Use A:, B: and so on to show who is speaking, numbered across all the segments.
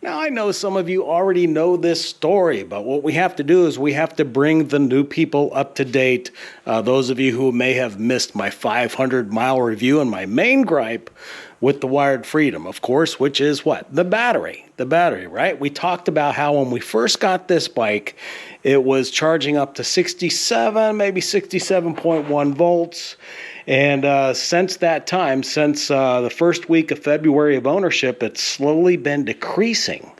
A: Now, I know some of you already know this story, but what we have to do is we have to bring the new people up to date. Those of you who may have missed my 500-mile review and my main gripe with the Wired Freedom, of course, which is what? The battery. The battery, right? We talked about how when we first got this bike, it was charging up to 67, maybe 67.1 volts. And since that time, since the first week of February of ownership, it's slowly been decreasing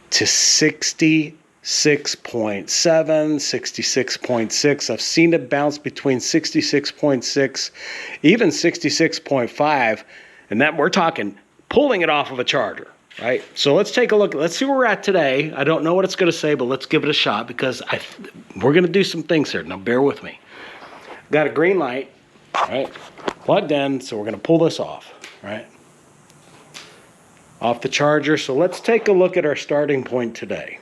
A: to 66.7, 66.6. I've seen it bounce between 66.6, even 66.5, and that we're talking pulling it off of a charger, right? So let's take a look. Let's see where we're at today. I don't know what it's going to say, but let's give it a shot because we're going to do some things here. Now, bear with me. Got a green light, right? Plugged in, so we're going to pull this off, right? Off the charger. So let's take a look at our starting point today.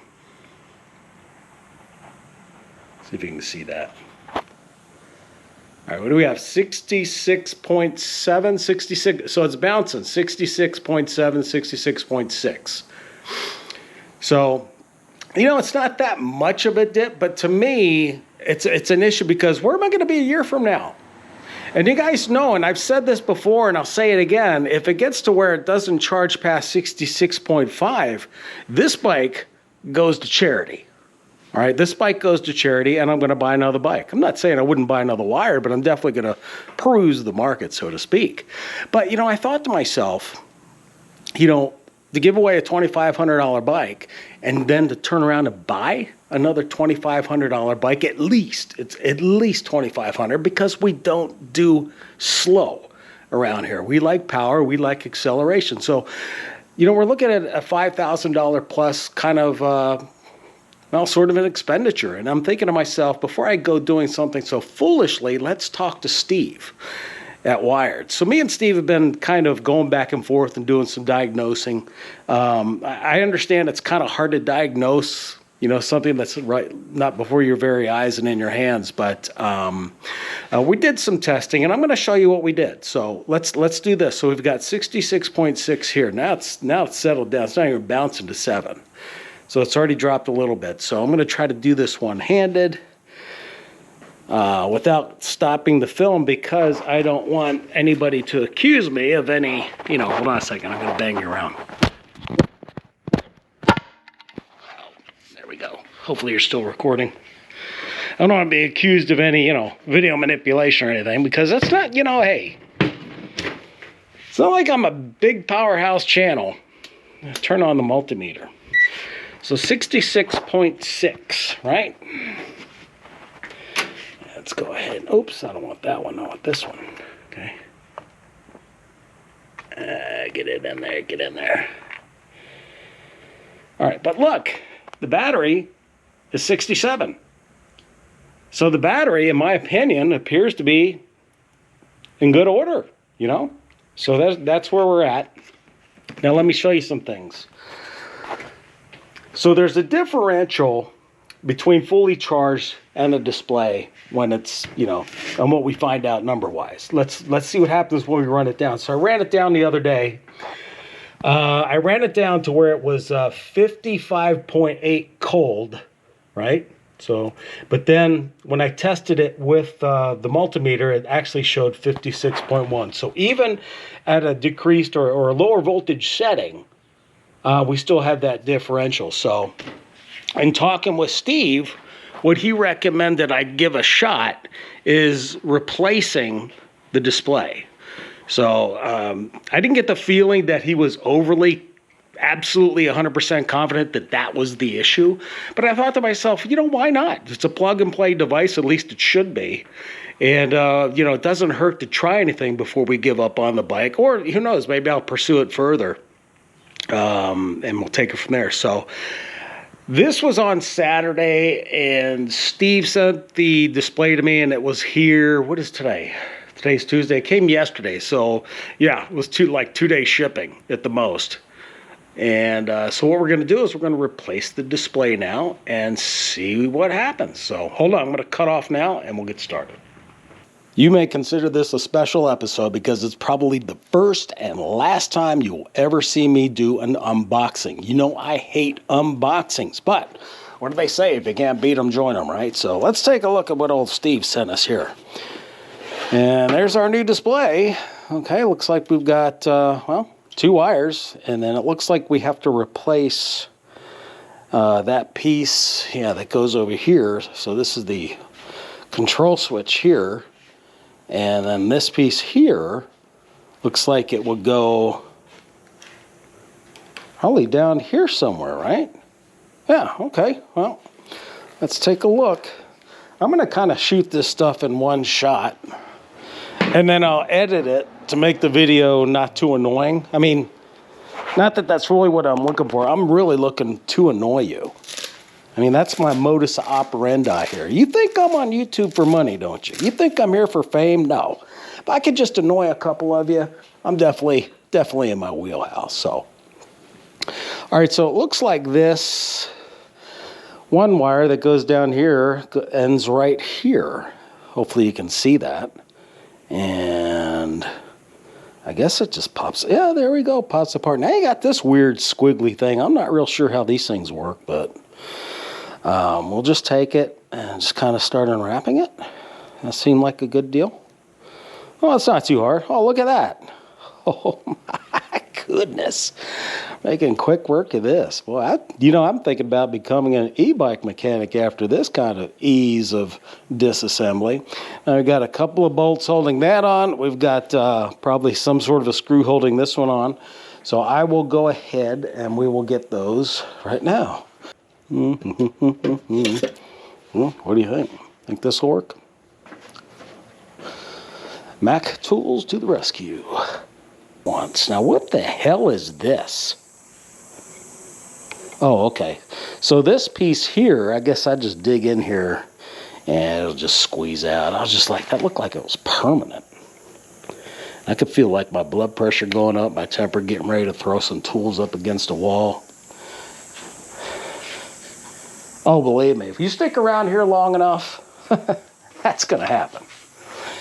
A: See if you can see that. All right, what do we have? 66.7, 66. So it's bouncing, 66.7, 66.6. So, you know, it's not that much of a dip, but to me, it's an issue because where am I going to be a year from now? And you guys know, and I've said this before, and I'll say it again, if it gets to where it doesn't charge past 66.5, this bike goes to charity. All right, this bike goes to charity, and I'm going to buy another bike. I'm not saying I wouldn't buy another Wired, but I'm definitely going to peruse the market, so to speak. But, you know, I thought to myself, you know, to give away a $2,500 bike and then to turn around and buy another $2,500 bike, at least, it's at least $2,500 because we don't do slow around here. We like power, we like acceleration. So, you know, we're looking at a $5,000 plus kind of, well, sort of an expenditure. And I'm thinking to myself, before I go doing something so foolishly, let's talk to Steve at Wired. So me and Steve have been kind of going back and forth and doing some diagnosing. I understand it's kind of hard to diagnose, you know, something that's right, not before your very eyes and in your hands, but we did some testing, and I'm going to show you what we did. So let's do this. So we've got 66.6 here. Now it's settled down. It's not even bouncing to 7. So it's already dropped a little bit. So I'm going to try to do this one-handed without stopping the film because I don't want anybody to accuse me of any, you know, hold on a second. I'm going to bang you around. There we go. Hopefully you're still recording. I don't want to be accused of any, you know, video manipulation or anything because that's not, you know, hey. It's not like I'm a big powerhouse channel. Turn on the multimeter. So 66.6, right? Let's go ahead. Oops, I don't want that one. I want this one. Okay. Get it in there. Get in there. All right, but look, the battery is 67. So the battery, in my opinion, appears to be in good order, you know? So that's where we're at. Now let me show you some things. So there's a differential between fully charged and a display when it's, you know, and what we find out number-wise. Let's see what happens when we run it down. So I ran it down the other day. I ran it down to where it was 55.8 cold, right? So, but then when I tested it with the multimeter, it actually showed 56.1. So even at a decreased or a lower voltage setting, we still have that differential. So in talking with Steve, what he recommended I give a shot is replacing the display. So I didn't get the feeling that he was overly, absolutely 100% confident that that was the issue. But I thought to myself, you know, why not? It's a plug-and-play device, at least it should be. And, you know, it doesn't hurt to try anything before we give up on the bike. Or who knows, maybe I'll pursue it further. And we'll take it from there. So this was on Saturday, and Steve sent the display to me, and it was here. What is today? Today's Tuesday. It came yesterday. So, yeah, it was 2-day shipping at the most. And so what we're going to do is we're going to replace the display now and see what happens. So hold on. I'm going to cut off now, and we'll get started. You may consider this a special episode because it's probably the first and last time you'll ever see me do an unboxing. You know I hate unboxings, but what do they say? If you can't beat them, join them, right? So let's take a look at what old Steve sent us here. And there's our new display. Okay, looks like we've got, well, 2 wires, and then it looks like we have to replace that piece, that goes over here. So this is the control switch here. And then this piece here looks like it would go probably down here somewhere, right? Yeah, okay. Well, let's take a look. I'm going to kind of shoot this stuff in one shot, and then I'll edit it to make the video not too annoying. I mean, not that that's really what I'm looking for. I'm really looking to annoy you. I mean, that's my modus operandi here. You think I'm on YouTube for money, don't you? You think I'm here for fame? No. If I could just annoy a couple of you, I'm definitely in my wheelhouse. So, all right, so it looks like this one wire that goes down here ends right here. Hopefully you can see that. And I guess it just pops. Yeah, there we go. Pops apart. Now you got this weird squiggly thing. I'm not real sure how these things work, but we'll just take it and just kind of start unwrapping it. That seemed like a good deal. Oh, it's not too hard. Oh, look at that. Oh, my goodness. Making quick work of this. Boy, I'm thinking about becoming an e-bike mechanic after this kind of ease of disassembly. Now, we've got a couple of bolts holding that on. We've got probably some sort of a screw holding this one on. So I will go ahead and we will get those right now. Well, what do you think? Think this will work? Mac Tools to the rescue. Once. Now, what the hell is this? Oh, okay. So this piece here, I guess I just dig in here and it'll just squeeze out. I was just like, that looked like it was permanent. I could feel like my blood pressure going up, my temper getting ready to throw some tools up against a wall. Oh, believe me, if you stick around here long enough, that's going to happen.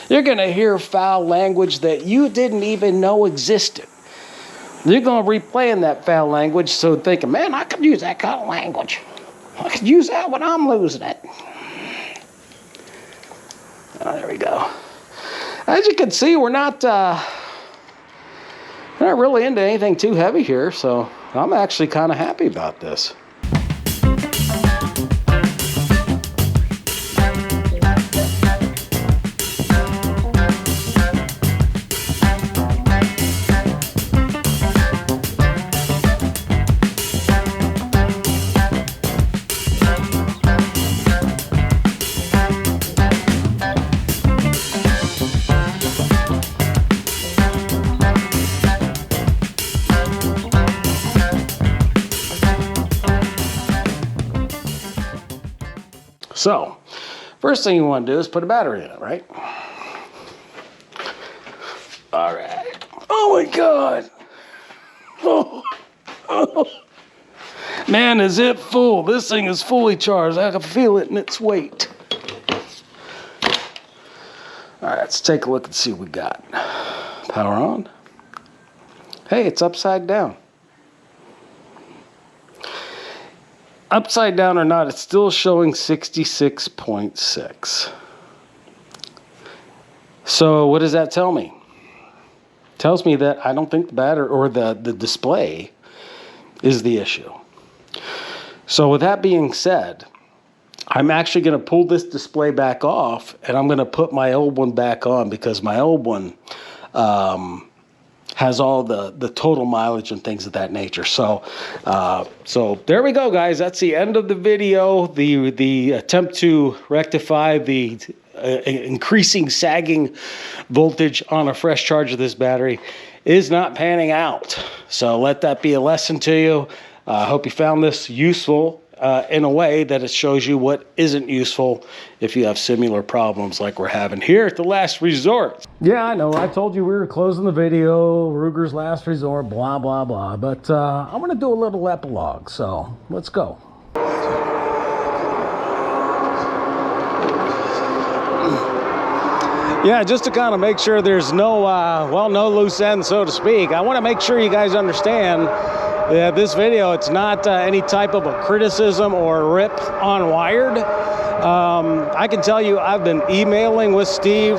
A: You're going to hear foul language that you didn't even know existed. You're going to replay in that foul language, so thinking, man, I could use that kind of language. I could use that when I'm losing it. Oh, there we go. As you can see, we're not really into anything too heavy here, so I'm actually kind of happy about this. So, first thing you want to do is put a battery in it, right? All right. Oh my God. Oh. Man, is it full? This thing is fully charged. I can feel it in its weight. All right, let's take a look and see what we got. Power on. Hey, it's upside down. Upside down or not, it's still showing 66.6. So what does that tell me? It tells me that I don't think the battery or the display is the issue. So with that being said, I'm actually going to pull this display back off and I'm going to put my old one back on because my old one has all the total mileage and things of that nature. So there we go, guys. That's the end of the video. The attempt to rectify the increasing sagging voltage on a fresh charge of this battery is not panning out. So let that be a lesson to you. I hope you found this useful in a way that it shows you what isn't useful if you have similar problems like we're having here at the Last Resort. Yeah, I know. I told you we were closing the video, Ruger's Last Resort, blah, blah, blah. But I'm going to do a little epilogue, so let's go. Yeah, just to kind of make sure there's no, no loose ends, so to speak. I want to make sure you guys understand that this video, it's not any type of a criticism or a rip on Wired. I can tell you, I've been emailing with Steve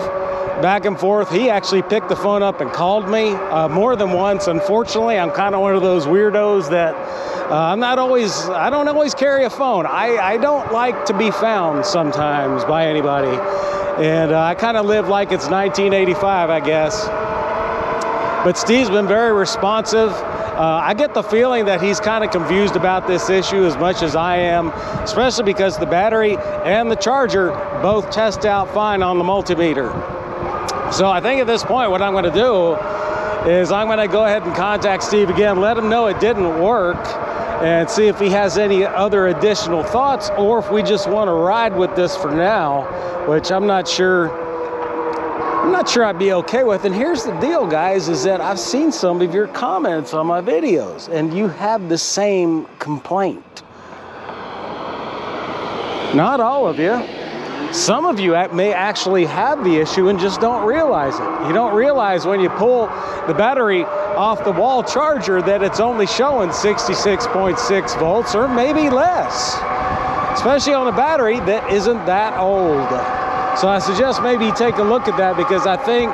A: back and forth. He actually picked the phone up and called me more than once. Unfortunately, I'm kind of one of those weirdos that I don't always carry a phone. I don't like to be found sometimes by anybody. And I kind of live like it's 1985, I guess. But Steve's been very responsive. I get the feeling that he's kind of confused about this issue as much as I am, especially because the battery and the charger both test out fine on the multimeter. So I think at this point, what I'm going to do is I'm going to go ahead and contact Steve again, let him know it didn't work, and see if he has any other additional thoughts, or if we just want to ride with this for now, which I'm not sure I'd be okay with. And here's the deal, guys, is that I've seen some of your comments on my videos, and you have the same complaint. Not all of you. Some of you may actually have the issue and just don't realize it. You don't realize when you pull the battery off the wall charger that it's only showing 66.6 volts or maybe less, especially on a battery that isn't that old. So I suggest maybe you take a look at that, because I think,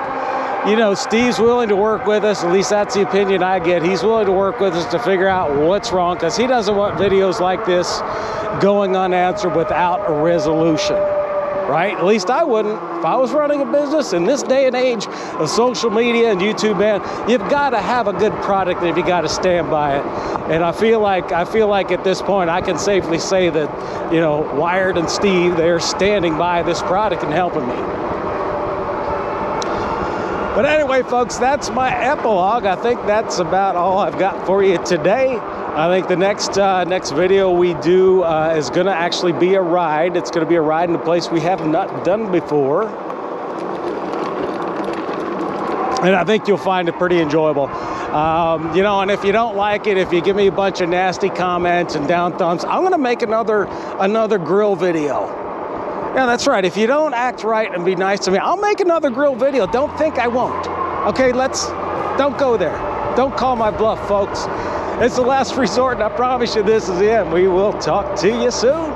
A: you know, Steve's willing to work with us. At least that's the opinion I get. He's willing to work with us to figure out what's wrong, because he doesn't want videos like this going unanswered without a resolution. Right? At least I wouldn't. If I was running a business in this day and age of social media and YouTube, man, you've got to have a good product, and you got to stand by it. And I feel like at this point I can safely say that, you know, Wired and Steve, they're standing by this product and helping me. But anyway, folks, that's my epilogue. I think that's about all I've got for you today. I think the next video we do is going to actually be a ride. It's going to be a ride in a place we have not done before. And I think you'll find it pretty enjoyable. You know, and if you don't like it, if you give me a bunch of nasty comments and down thumbs, I'm going to make another grill video. Yeah, that's right. If you don't act right and be nice to me, I'll make another grill video. Don't think I won't. Okay, don't go there. Don't call my bluff, folks. It's the last resort, and I promise you this is the end. We will talk to you soon.